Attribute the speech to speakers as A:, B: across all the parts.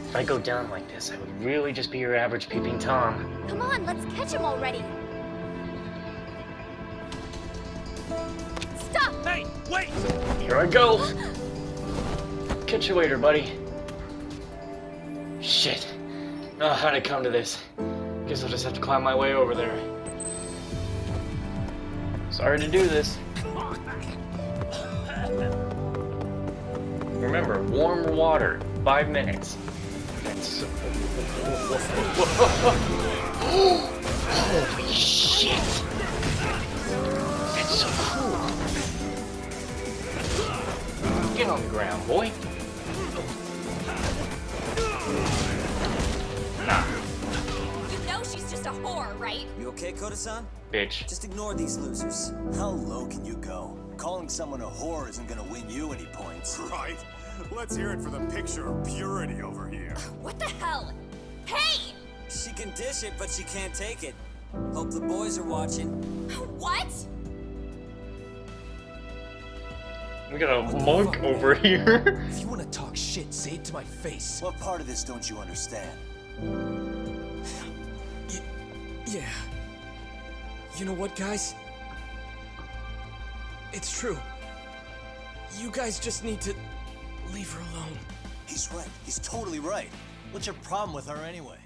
A: If I go down like this, I would really just be your average peeping Tom.
B: Come on, let's catch him already. Stop!
C: Hey, wait!
A: Here I go! Catch you later, buddy. Shit. Oh, how'd I come to this? Guess I'll just have to climb my way over there. Sorry to do this. Remember, warm water, 5 minutes. That's so... Holy shit! That's so cool. Get on the ground, boy. Nah,
B: You know she's just a whore, right?
D: You okay, Koda-san?
A: bitch.
D: Just ignore these losers. How low can you go? Calling someone a whore isn't gonna win you any points.
E: Right. Let's hear it for the picture of purity over here.
B: What the hell? Hey!
D: She can dish it, but she can't take it. Hope the boys are watching.
B: What?
A: We got a monk over here.
C: If you want to talk shit, say it to my face.
D: What part of this don't you understand?
C: Yeah. You know what, guys? It's true. You guys just need to leave her alone.
D: He's right. He's totally right. What's your problem with her anyway?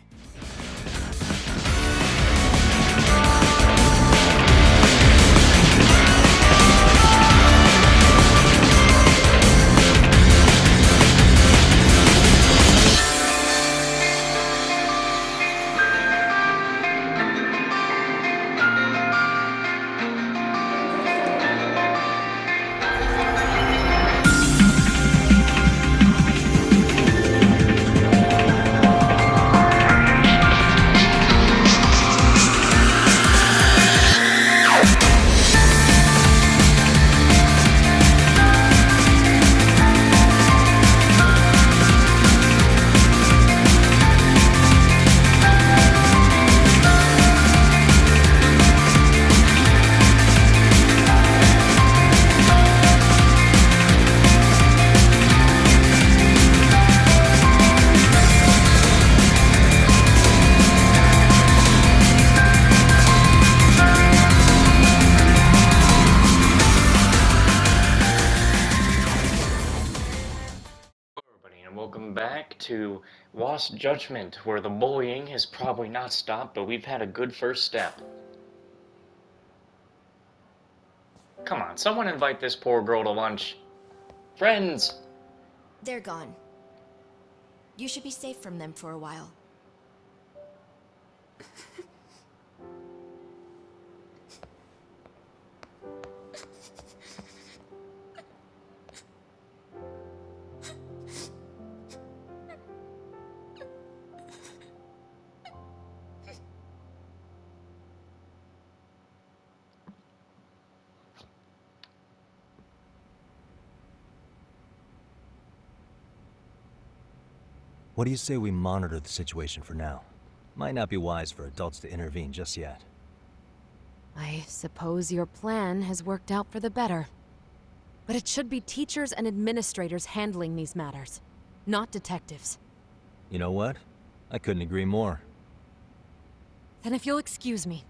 A: Welcome back to Lost Judgment, where the bullying has probably not stopped, but we've had a good first step. Come on, someone invite this poor girl to lunch. Friends!
F: They're gone. You should be safe from them for a while.
G: What do you say we monitor the situation for now? Might not be wise for adults to intervene just yet.
H: I suppose your plan has worked out for the better. But it should be teachers and administrators handling these matters, not detectives.
G: You know what? I couldn't agree more.
H: Then if you'll excuse me.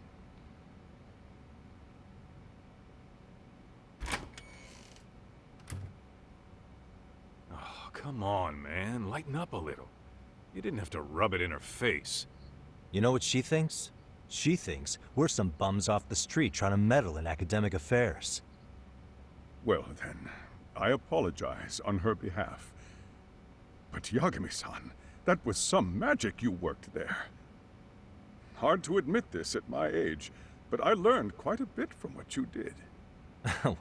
E: Oh, come on, man. Lighten up a little. You didn't have to rub it in her face.
G: You know what she thinks? She thinks we're some bums off the street trying to meddle in academic affairs.
E: Well, then, I apologize on her behalf. But Yagami-san, that was some magic you worked there. Hard to admit this at my age, but I learned quite a bit from what you did.
G: I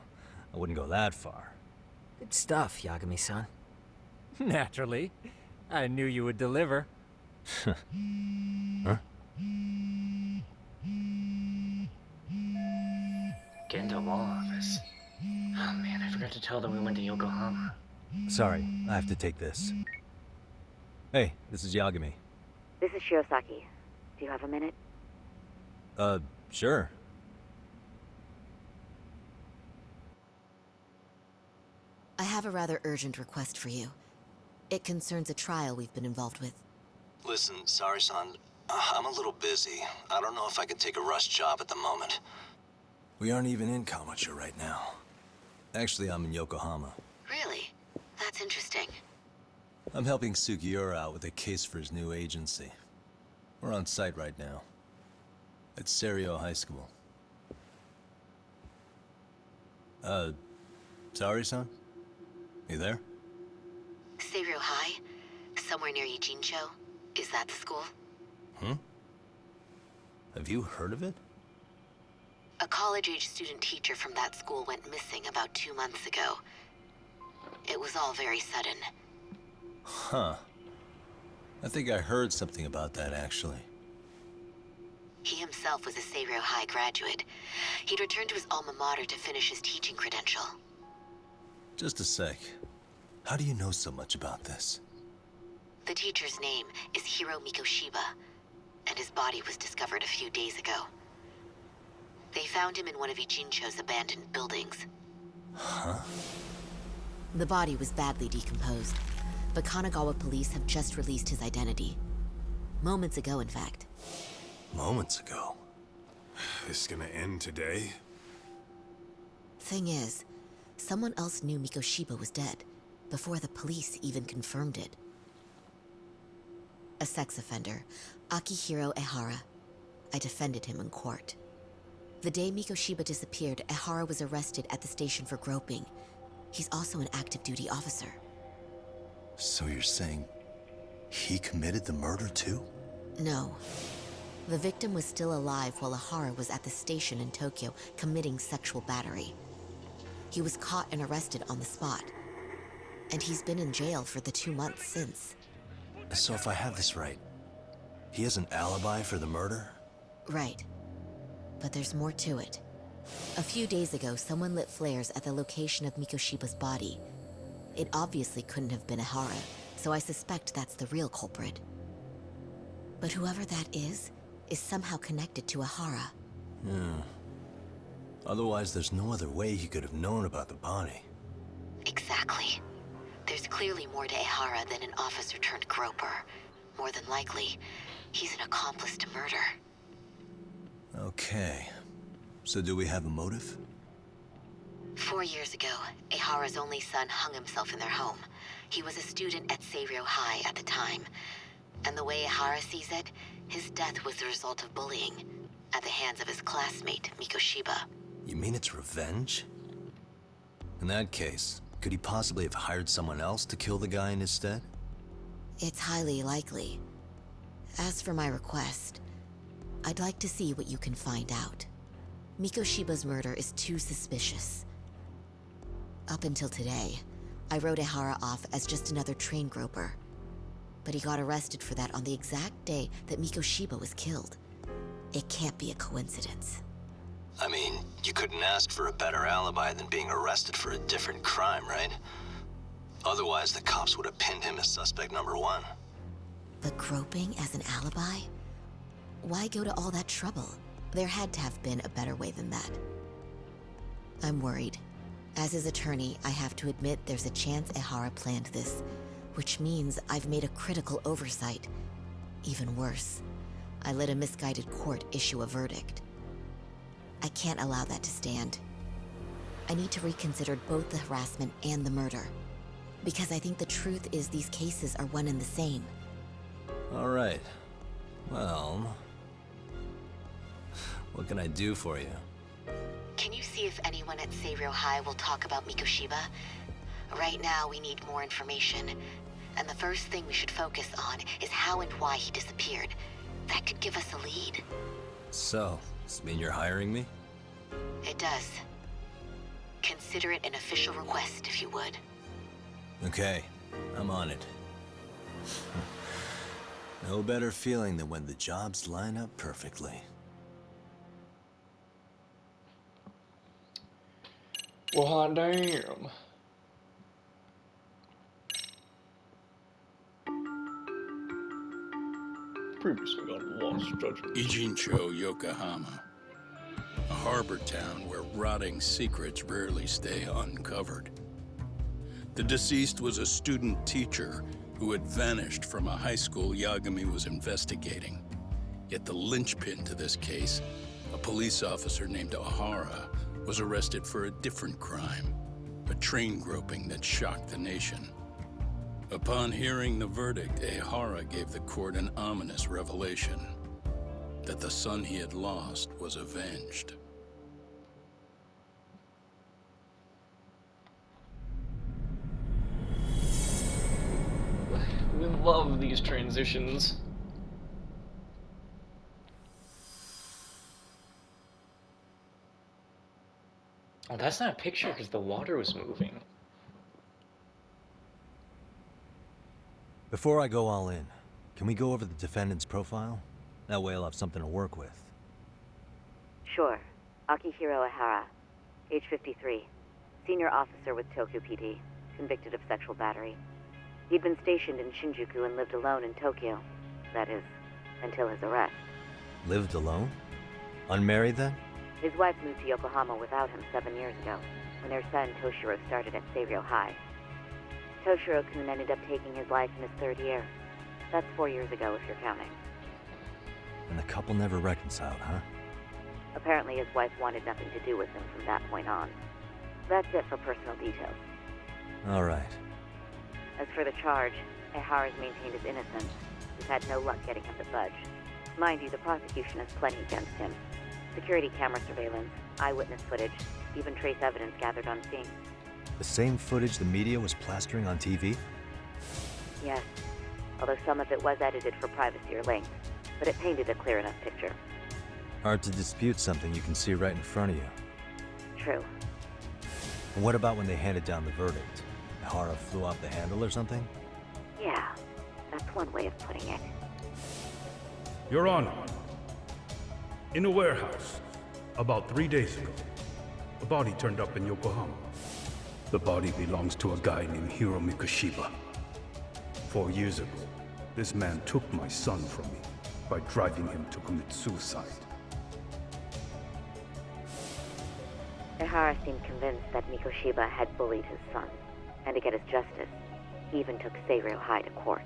G: wouldn't go that far.
I: Good stuff, Yagami-san. Naturally. I knew you would deliver.
G: Huh?
A: Get into law office. Oh man, I forgot to tell them we went to Yokohama.
G: Sorry, I have to take this. Hey, this is Yagami.
J: This is Shiosaki. Do you have a minute?
G: Sure.
F: I have a rather urgent request for you. It concerns a trial we've been involved with.
D: Listen, Sari-san, I'm a little busy. I don't know if I could take a rush job at the moment. We aren't even in Kawachi right now. Actually, I'm in Yokohama.
J: Really? That's interesting.
D: I'm helping Sugiura out with a case for his new agency. We're on site right now. At Serio High School. Sari-san? You there?
J: Serio High? Somewhere near Ijincho? Is that the school?
D: Have you heard of it?
J: A college-age student teacher from that school went missing about 2 months ago. It was all very sudden.
D: Huh. I think I heard something about that, actually.
J: He himself was a Serio High graduate. He'd returned to his alma mater to finish his teaching credential.
D: Just a sec. How do you know so much about this?
J: The teacher's name is Hiro Mikoshiba, and his body was discovered a few days ago. They found him in one of Ijincho's abandoned buildings.
D: Huh?
F: The body was badly decomposed, but Kanagawa police have just released his identity. Moments ago, in fact.
D: Moments ago.
E: This gonna end today?
F: Thing is, someone else knew Mikoshiba was dead, before the police even confirmed it. A sex offender, Akihiro Ehara. I defended him in court. The day Mikoshiba disappeared, Ehara was arrested at the station for groping. He's also an active duty officer.
D: So you're saying he committed the murder too?
F: No. The victim was still alive while Ehara was at the station in Tokyo committing sexual battery. He was caught and arrested on the spot. And he's been in jail for the 2 months since.
D: So if I have this right, he has an alibi for the murder?
F: Right. But there's more to it. A few days ago, someone lit flares at the location of Mikoshiba's body. It obviously couldn't have been Ehara, so I suspect that's the real culprit. But whoever that is somehow connected to Ehara.
D: Otherwise, there's no other way he could have known about the body.
J: Exactly. There's clearly more to Ehara than an officer-turned-groper. More than likely, he's an accomplice to murder.
D: Okay. So do we have a motive?
J: 4 years ago, Ehara's only son hung himself in their home. He was a student at Seiryo High at the time. And the way Ehara sees it, his death was the result of bullying at the hands of his classmate, Mikoshiba.
D: You mean it's revenge? In that case, could he possibly have hired someone else to kill the guy in his stead?
F: It's highly likely. As for my request, I'd like to see what you can find out. Mikoshiba's murder is too suspicious. Up until today, I wrote Ehara off as just another train groper. But he got arrested for that on the exact day that Mikoshiba was killed. It can't be a coincidence.
D: I mean, you couldn't ask for a better alibi than being arrested for a different crime, right? Otherwise, the cops would have pinned him as suspect number 1.
F: But groping as an alibi? Why go to all that trouble? There had to have been a better way than that. I'm worried. As his attorney, I have to admit there's a chance Ehara planned this, which means I've made a critical oversight. Even worse, I let a misguided court issue a verdict. I can't allow that to stand. I need to reconsider both the harassment and the murder, because I think the truth is these cases are one and the same.
D: All right. Well, what can I do for you?
J: Can you see if anyone at Seiryo High will talk about Mikoshiba? Right now, we need more information. And the first thing we should focus on is how and why he disappeared. That could give us a lead.
D: So, does this mean you're hiring me?
J: It does. Consider it an official request, if you would.
D: Okay, I'm on it. No better feeling than when the jobs line up perfectly.
A: Well, hot damn. Previously on Lost Judgment.
K: Ijincho, Yokohama. A harbor town where rotting secrets rarely stay uncovered. The deceased was a student teacher who had vanished from a high school Yagami was investigating. Yet the linchpin to this case, a police officer named Ahara, was arrested for a different crime, a train groping that shocked the nation. Upon hearing the verdict, Ahara gave the court an ominous revelation, that the son he had lost was avenged.
A: We love these transitions. Oh, that's not a picture because the water was moving.
G: Before I go all in, can we go over the defendant's profile? That way I'll have something to work with.
J: Sure. Akihiro Ihara, age 53, senior officer with Tokyo PD, convicted of sexual battery. He'd been stationed in Shinjuku and lived alone in Tokyo. That is, until his arrest.
G: Lived alone? Unmarried then?
J: His wife moved to Yokohama without him 7 years ago, when their son Toshiro started at Seiryō High. Toshiro-kun ended up taking his life in his third year. That's 4 years ago, if you're counting.
G: And the couple never reconciled, huh?
J: Apparently his wife wanted nothing to do with him from that point on. That's it for personal details.
G: All right.
J: As for the charge, Ihara's maintained his innocence. He's had no luck getting him to budge. Mind you, the prosecution has plenty against him. Security camera surveillance, eyewitness footage, even trace evidence gathered on scene.
G: The same footage the media was plastering on TV?
J: Yes, although some of it was edited for privacy or length, but it painted a clear enough picture.
G: Hard to dispute something you can see right in front of you.
J: True.
G: And what about when they handed down the verdict? Ihara flew off the handle or something?
J: Yeah, that's one way of putting it.
L: Your Honor, in a warehouse, about 3 days ago, a body turned up in Yokohama. The body belongs to a guy named Hiro Mikoshiba. 4 years ago, this man took my son from me by driving him to commit suicide.
J: Ihara seemed convinced that Mikoshiba had bullied his son, and to get his justice, he even took Seiryō High to court.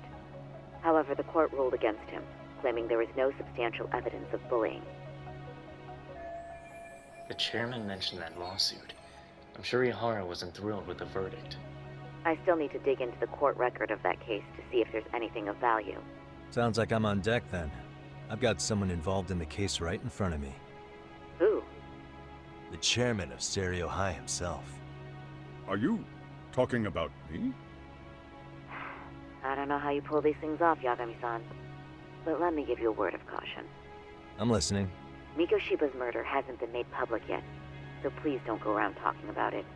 J: However, the court ruled against him, claiming there was no substantial evidence of bullying.
A: The chairman mentioned that lawsuit. I'm sure Ihara wasn't thrilled with the verdict.
J: I still need to dig into the court record of that case to see if there's anything of value.
G: Sounds like I'm on deck then. I've got someone involved in the case right in front of me.
J: Who?
G: The chairman of Seiryō High himself.
E: Are you talking about me?
J: I don't know how you pull these things off, Yagami-san. But let me give you a word of caution.
G: I'm listening.
J: Mikoshiba's murder hasn't been made public yet, so please don't go around talking about it,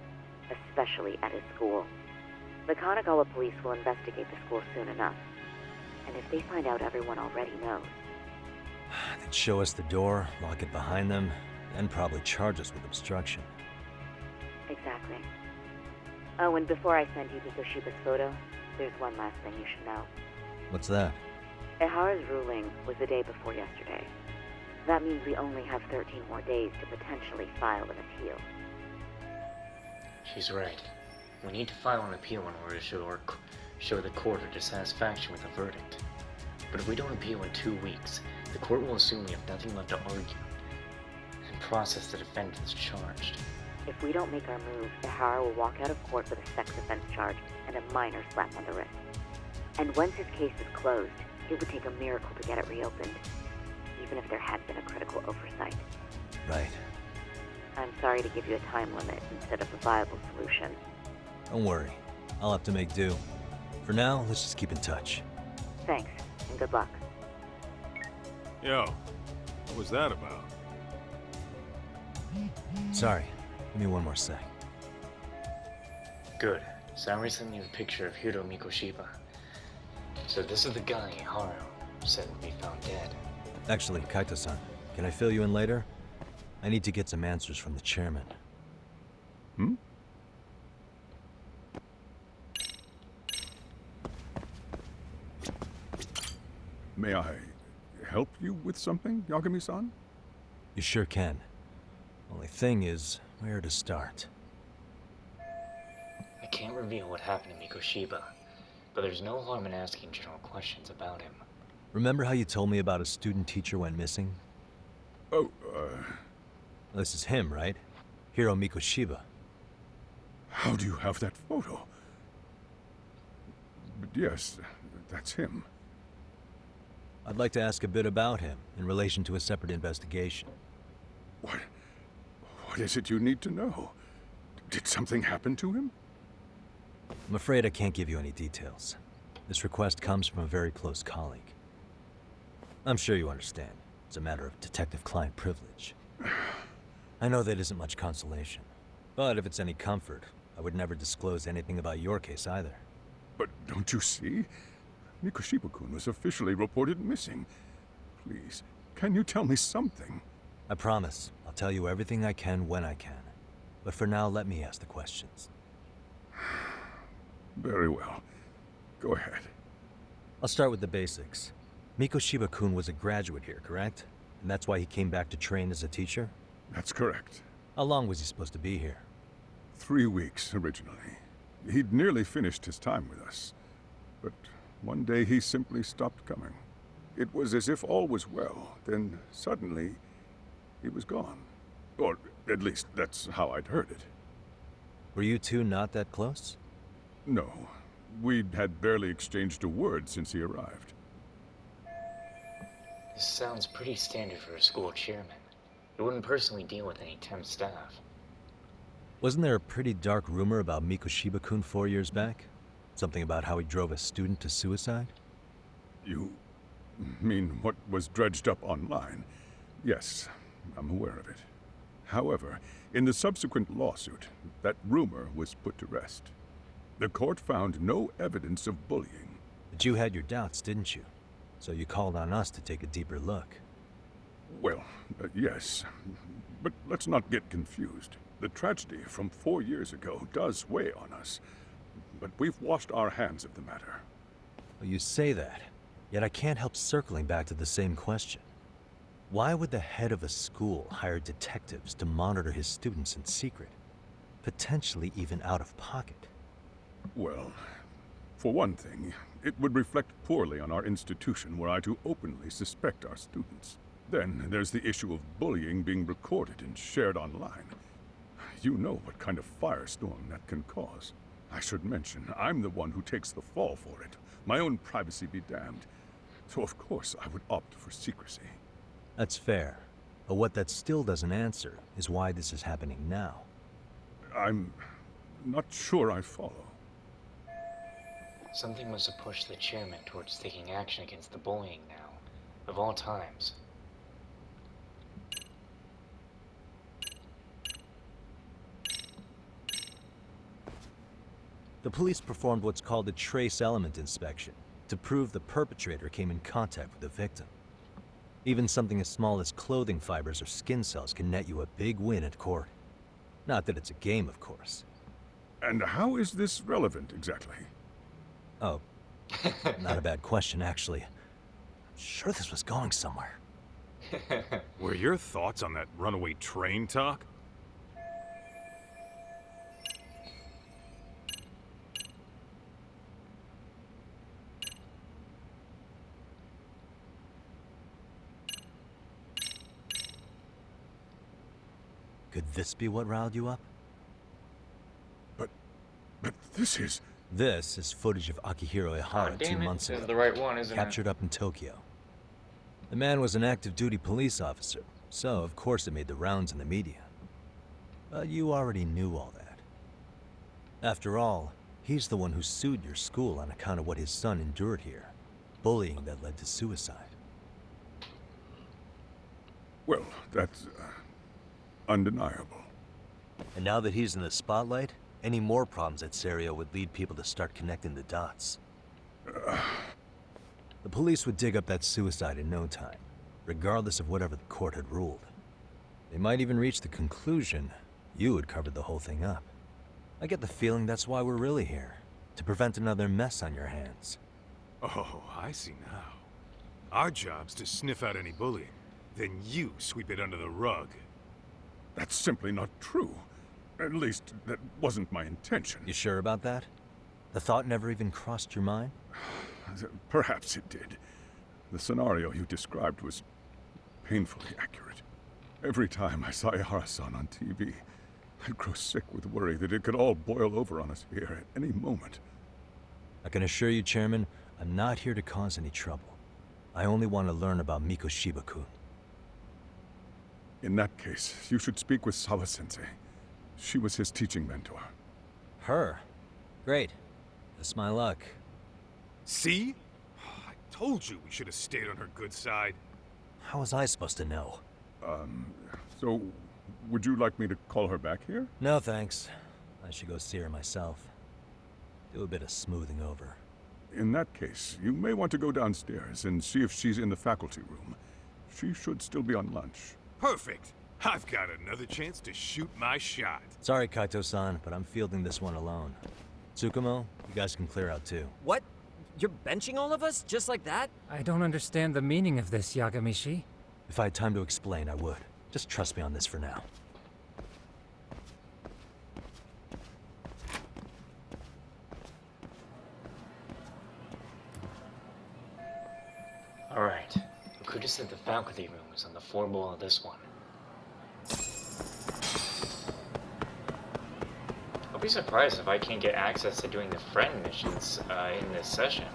J: especially at his school. The Kanagawa police will investigate the school soon enough, and if they find out everyone already knows...
G: They'd show us the door, lock it behind them, and probably charge us with obstruction.
J: Exactly. Oh, and before I send you Mikoshiba's photo, there's one last thing you should know.
G: What's that?
J: Ihara's ruling was the day before yesterday. That means we only have 13 more days to potentially file an appeal.
A: She's right. We need to file an appeal in order to show the court our dissatisfaction with the verdict. But if we don't appeal in 2 weeks, the court will assume we have nothing left to argue and process the defendants charged.
J: If we don't make our move, Ihara will walk out of court with a sex offense charge and a minor slap on the wrist. And once his case is closed, it would take a miracle to get it reopened, even if there had been a critical oversight.
G: Right.
J: I'm sorry to give you a time limit instead of a viable solution.
G: Don't worry. I'll have to make do. For now, let's just keep in touch.
J: Thanks, and good luck.
M: Yo, what was that about?
G: Sorry. Give me one more sec.
A: Good. Saori sent me the picture of Hiro Mikoshiba. So this is the guy Ihara said would be found dead.
G: Actually, Kaito-san, can I fill you in later? I need to get some answers from the chairman.
E: Hmm? May I help you with something, Yagami-san?
G: You sure can. Only thing is, where to start?
A: I can't reveal what happened to Mikoshiba, but there's no harm in asking general questions about him.
G: Remember how you told me about a student teacher went missing?
E: Oh,
G: This is him, right? Hiro Mikoshiba.
E: How do you have that photo? But yes, that's him.
G: I'd like to ask a bit about him in relation to a separate investigation.
E: What is it you need to know? Did something happen to him?
G: I'm afraid I can't give you any details. This request comes from a very close colleague. I'm sure you understand. It's a matter of detective-client privilege. I know that isn't much consolation. But if it's any comfort, I would never disclose anything about your case either.
E: But don't you see? Mikoshiba-kun was officially reported missing. Please, can you tell me something?
G: I promise. I'll tell you everything I can when I can. But for now, let me ask the questions.
E: Very well. Go ahead.
G: I'll start with the basics. Mikoshiba-kun was a graduate here, correct? And that's why he came back to train as a teacher?
E: That's correct.
G: How long was he supposed to be here?
E: 3 weeks, originally. He'd nearly finished his time with us. But one day he simply stopped coming. It was as if all was well, then suddenly he was gone. Or at least that's how I'd heard it.
G: Were you two not that close?
E: No. We'd had barely exchanged a word since he arrived.
A: This sounds pretty standard for a school chairman. He wouldn't personally deal with any temp staff.
G: Wasn't there a pretty dark rumor about Mikoshiba-kun 4 years back? Something about how he drove a student to suicide?
E: You mean what was dredged up online? Yes, I'm aware of it. However, in the subsequent lawsuit, that rumor was put to rest. The court found no evidence of bullying.
G: But you had your doubts, didn't you? So you called on us to take a deeper look.
E: Well, yes. But let's not get confused. The tragedy from 4 years ago does weigh on us. But we've washed our hands of the matter.
G: Well, you say that, yet I can't help circling back to the same question. Why would the head of a school hire detectives to monitor his students in secret? Potentially even out of pocket.
E: Well, for one thing, it would reflect poorly on our institution were I to openly suspect our students. Then there's the issue of bullying being recorded and shared online. You know what kind of firestorm that can cause. I should mention, I'm the one who takes the fall for it. My own privacy be damned. So of course I would opt for secrecy.
G: That's fair. But what that still doesn't answer is why this is happening now.
E: I'm not sure I follow.
A: Something must have pushed the chairman towards taking action against the bullying now, of all times.
G: The police performed what's called a trace element inspection to prove the perpetrator came in contact with the victim. Even something as small as clothing fibers or skin cells can net you a big win at court. Not that it's a game, of course.
E: And how is this relevant, exactly?
G: Oh, not a bad question, actually. I'm sure this was going somewhere.
M: Were your thoughts on that runaway train talk?
G: Could this be what riled you up?
E: But this is...
G: This is footage of Akihiro Ihara 2 months ago.
A: This is the right one, isn't
G: captured up in Tokyo. The man was an active duty police officer, so of course it made the rounds in the media. But you already knew all that. After all, he's the one who sued your school on account of what his son endured here. Bullying that led to suicide.
E: Well, that's... undeniable.
G: And now that he's in the spotlight, any more problems at Serio would lead people to start connecting the dots. The police would dig up that suicide in no time, regardless of whatever the court had ruled. They might even reach the conclusion you had covered the whole thing up. I get the feeling that's why we're really here, to prevent another mess on your hands.
M: Oh, I see now. Our job's to sniff out any bullying, then you sweep it under the rug.
E: That's simply not true. At least, that wasn't my intention.
G: You sure about that? The thought never even crossed your mind?
E: Perhaps it did. The scenario you described was painfully accurate. Every time I saw Ihara-san on TV, I'd grow sick with worry that it could all boil over on us here at any moment.
G: I can assure you, Chairman, I'm not here to cause any trouble. I only want to learn about Mikoshiba-kun.
E: In that case, you should speak with Sawa-sensei. She was his teaching mentor.
G: Her? Great. That's my luck.
M: See? I told you we should have stayed on her good side.
G: How was I supposed to know?
E: So, would you like me to call her back here?
G: No, thanks. I should go see her myself. Do a bit of smoothing over.
E: In that case, you may want to go downstairs and see if she's in the faculty room. She should still be on lunch.
M: Perfect. I've got another chance to shoot my shot.
G: Sorry, Kaito-san, but I'm fielding this one alone. Tsukumo, you guys can clear out too.
I: What? You're benching all of us, just like that?
N: I don't understand the meaning of this, Yagamishi.
G: If I had time to explain, I would. Just trust me on this for now.
A: Alright. Okuda said the faculty room is on the floor below this one. I'll be surprised if I can't get access to doing the friend missions in this session.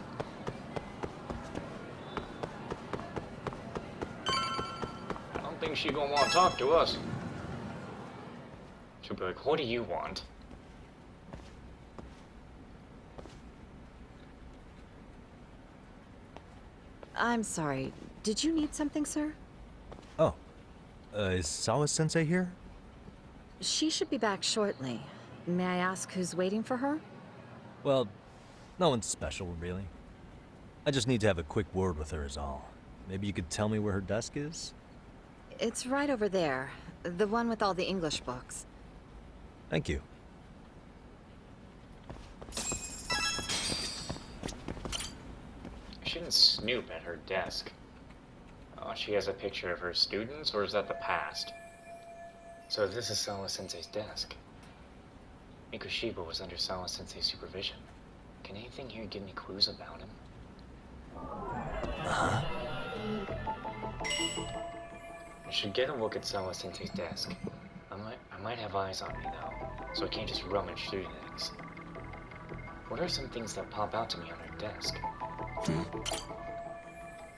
A: I don't think she's gonna want to talk to us. She'll be like, what do you want?
H: I'm sorry. Did you need something, sir?
G: Oh. Is Sawa-sensei here?
H: She should be back shortly. May I ask who's waiting for her?
G: Well, no one's special, really. I just need to have a quick word with her is all. Maybe you could tell me where her desk is?
H: It's right over there. The one with all the English books.
G: Thank you.
A: She didn't snoop at her desk. She has a picture of her students, or is that the past? So this is Sawa-sensei's desk. Mikoshiba was under Sawa-sensei's supervision. Can anything here give me clues about him? I should get a look at Sawa-sensei's desk. I might have eyes on me, though, so I can't just rummage through things. What are some things that pop out to me on her desk?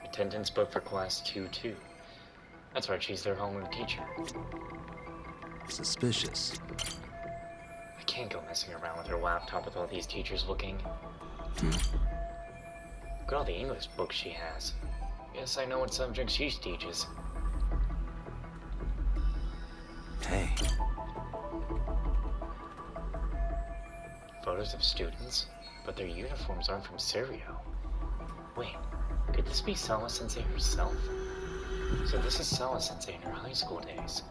A: Attendance book for class 2-2. That's right, she's their homeroom teacher.
D: Suspicious.
A: I can't go messing around with her laptop with all these teachers looking. Look at all the English books she has. Guess I know what subjects she teaches.
D: Hey.
A: Photos of students, but their uniforms aren't from Serio. Wait, could this be Sawa-sensei herself? So this is Sawa-sensei in her high school days.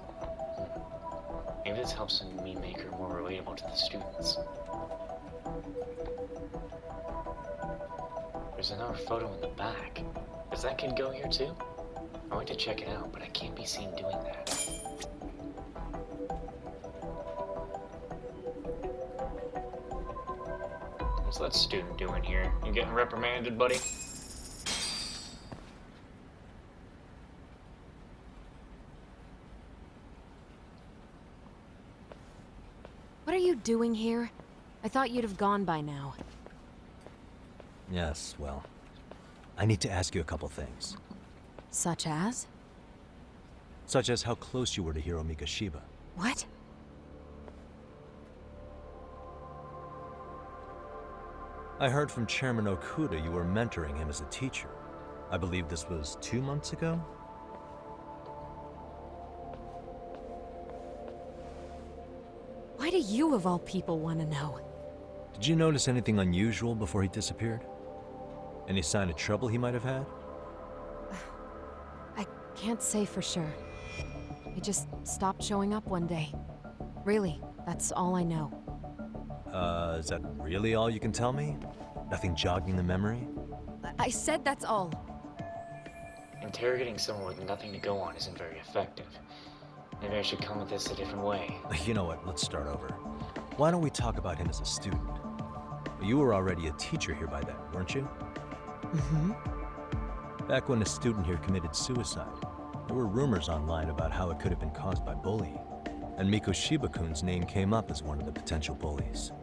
A: Maybe this helps me make her more relatable to the students. There's another photo in the back. Does that kid go here too? I went to check it out, but I can't be seen doing that. What's that student doing here? You getting reprimanded, buddy?
H: What are you doing here? I thought you'd have gone by now.
G: Yes, well, I need to ask you a couple things.
H: Such as?
G: Such as how close you were to Hiro Mikoshiba.
H: What?
G: I heard from Chairman Okuda you were mentoring him as a teacher. I believe this was 2 months ago?
H: Why do you, of all people, want to know?
G: Did you notice anything unusual before he disappeared? Any sign of trouble he might have had?
H: I can't say for sure. He just stopped showing up one day. Really, that's all I know.
G: Is that really all you can tell me? Nothing jogging the memory?
H: I said that's all.
A: Interrogating someone with nothing to go on isn't very effective. Maybe I should come at this a different way.
G: You know what, let's start over. Why don't we talk about him as a student? You were already a teacher here by then, weren't you?
F: Mm-hmm.
G: Back when a student here committed suicide, there were rumors online about how it could have been caused by bullying. And Mikoshiba-kun's name came up as one of the potential bullies.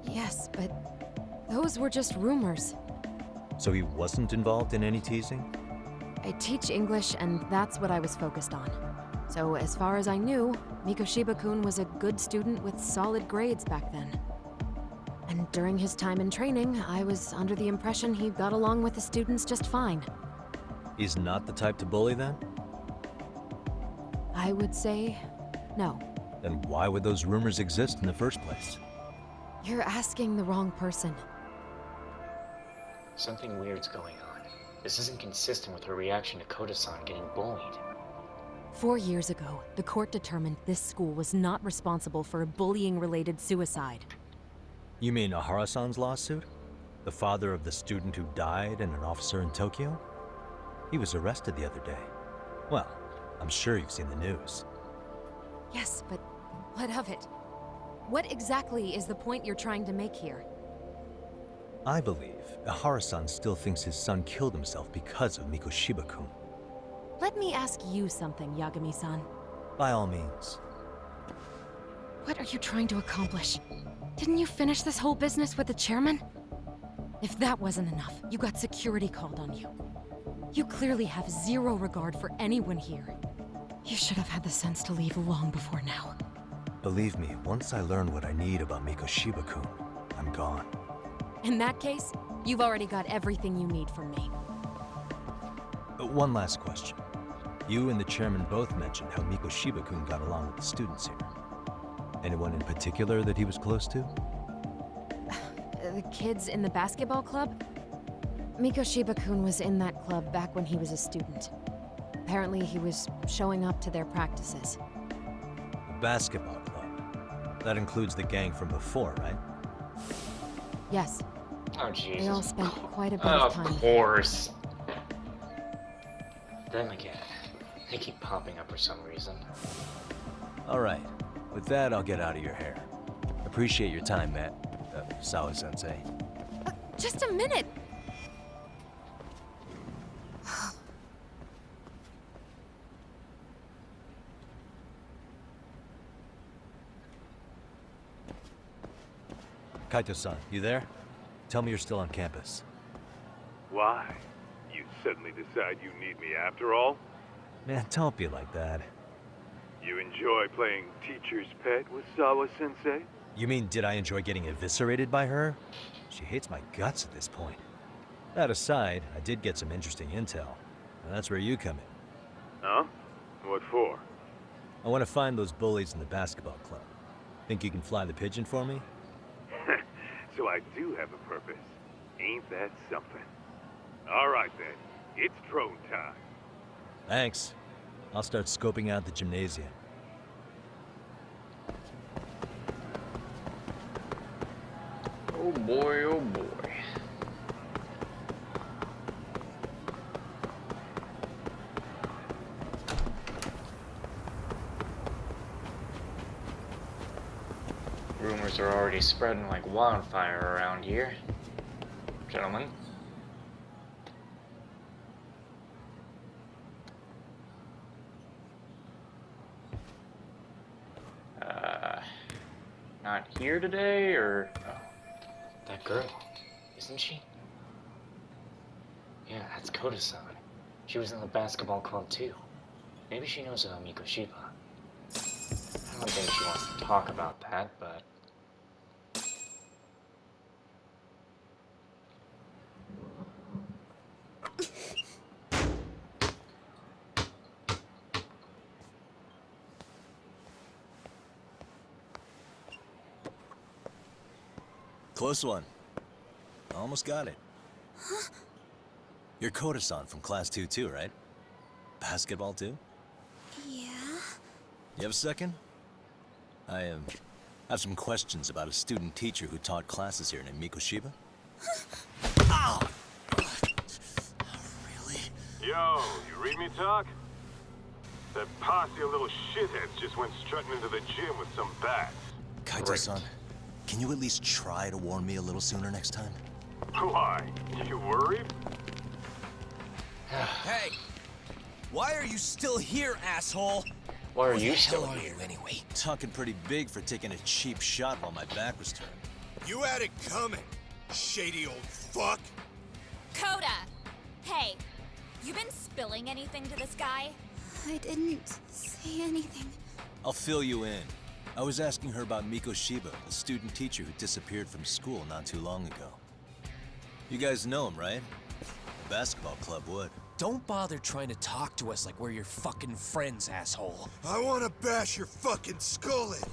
H: Yes, but those were just rumors.
G: So he wasn't involved in any teasing?
H: I teach English, and that's what I was focused on. So as far as I knew, Mikoshiba-kun was a good student with solid grades back then. And during his time in training, I was under the impression he got along with the students just fine.
G: He's not the type to bully then?
H: I would say no.
G: Then why would those rumors exist in the first place?
H: You're asking the wrong person.
A: Something weird's going on. This isn't consistent with her reaction to Koda-san getting bullied.
H: 4 years ago, the court determined this school was not responsible for a bullying-related suicide.
G: You mean Ahara-san's lawsuit? The father of the student who died and an officer in Tokyo? He was arrested the other day. Well, I'm sure you've seen the news.
H: Yes, but what of it? What exactly is the point you're trying to make here?
G: I believe Ahara-san still thinks his son killed himself because of Mikoshiba-kun.
H: Let me ask you something, Yagami-san.
G: By all means.
H: What are you trying to accomplish? Didn't you finish this whole business with the chairman? If that wasn't enough, you got security called on you. You clearly have zero regard for anyone here. You should have had the sense to leave long before now.
G: Believe me, once I learn what I need about Mikoshiba-kun, I'm gone.
H: In that case, you've already got everything you need from me.
G: One last question. You and the chairman both mentioned how Mikoshiba-kun got along with the students here. Anyone in particular that he was close to?
H: The kids in the basketball club? Mikoshiba-kun was in that club back when he was a student. Apparently he was showing up to their practices.
G: The basketball club? That includes the gang from before, right?
H: Yes.
A: Oh, Jesus.
H: They all spent quite a bit of time.
A: Of course. Them again. They keep popping up for some reason.
G: Alright. With that, I'll get out of your hair. Appreciate your time, Matt. Sawa-sensei.
H: Just a minute!
G: Kaito-san, you there? Tell me you're still on campus.
M: Why? You suddenly decide you need me after all?
G: Man, don't be like that.
M: You enjoy playing teacher's pet with Sawa-sensei?
G: You mean, did I enjoy getting eviscerated by her? She hates my guts at this point. That aside, I did get some interesting intel. And that's where you come in.
M: Huh? What for?
G: I want to find those bullies in the basketball club. Think you can fly the pigeon for me?
M: So I do have a purpose. Ain't that something? All right then, it's drone time.
G: Thanks. I'll start scoping out the gymnasium.
A: Oh boy, oh boy. Rumors are already spreading like wildfire around here. Gentlemen. Not here today, or... Oh, that girl, isn't she? Yeah, that's Koda-san. She was in the basketball club too. Maybe she knows about Mikoshiba. I don't think she wants to talk about that, but...
D: Close one. Almost got it.
B: Huh?
D: You're Koda-san from Class 2 too, right? Basketball too?
B: Yeah?
D: You have a second? I have some questions about a student teacher who taught classes here named Mikoshiba. Ow! Really?
M: Yo, you read me talk? That posse of little shitheads just went strutting into the gym with some bats.
D: Kaito-san, Can you at least try to warn me a little sooner next time?
M: Why? You worried?
C: Hey! Why are you still here, asshole?
A: Why are
C: Who
A: you
C: the
A: still
C: hell are
A: here?
C: you anyway?
D: Talking pretty big for taking a cheap shot while my back was turned.
O: You had it coming, shady old fuck.
B: Coda! Hey, you been spilling anything to this guy?
P: I didn't say anything.
D: I'll fill you in. I was asking her about Mikoshiba, a student teacher who disappeared from school not too long ago. You guys know him, right? The basketball club would.
C: Don't bother trying to talk to us like we're your fucking friends, asshole.
O: I want to bash your fucking skull in.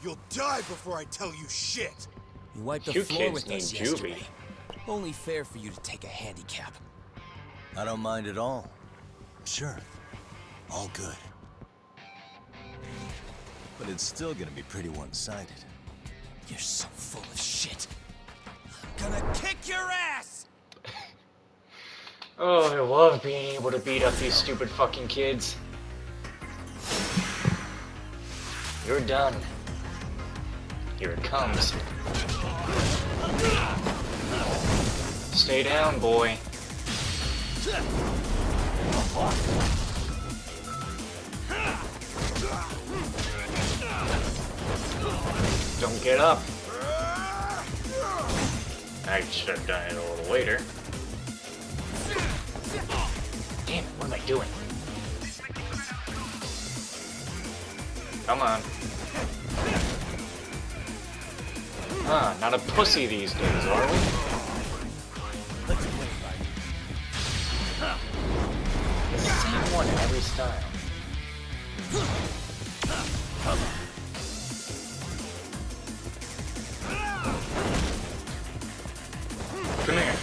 O: You'll die before I tell you shit.
C: You wiped the
A: You
C: floor
A: kids
C: with
A: need
C: us
A: juvie.
C: yesterday. Only fair for you to take a handicap.
D: I don't mind at all. Sure. All good. But it's still gonna be pretty one-sided.
C: You're so full of shit. I'm gonna kick your ass!
A: Oh, I love being able to beat up these stupid fucking kids. You're done. Here it comes. Stay down, boy. Don't get up. I should have done it a little later. Damn it, what am I doing? Come on. Ah, not a pussy these days, are we? The same one in every style. Come here.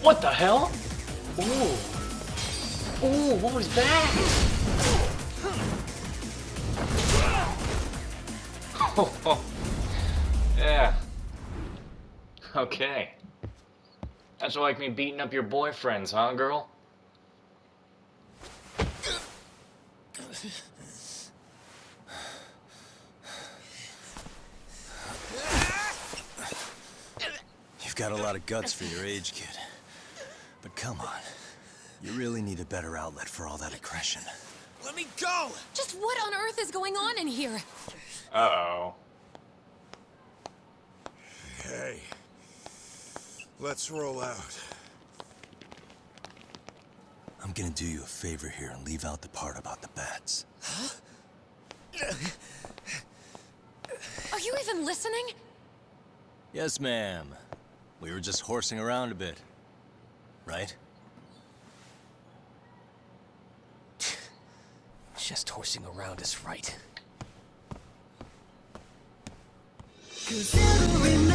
A: What the hell? Ooh. Ooh, what was that? Oh, yeah. Okay. That's like me beating up your boyfriends, huh, girl?
D: You've got a lot of guts for your age, kid. But come on. You really need a better outlet for all that aggression.
C: Let me go!
H: Just what on earth is going on in here?
A: Uh-oh.
O: Hey, let's roll out.
D: I'm gonna do you a favor here and leave out the part about the bats.
H: Are you even listening?
D: Yes, ma'am. We were just horsing around a bit. Right?
C: Just horsing around is right.
P: Considering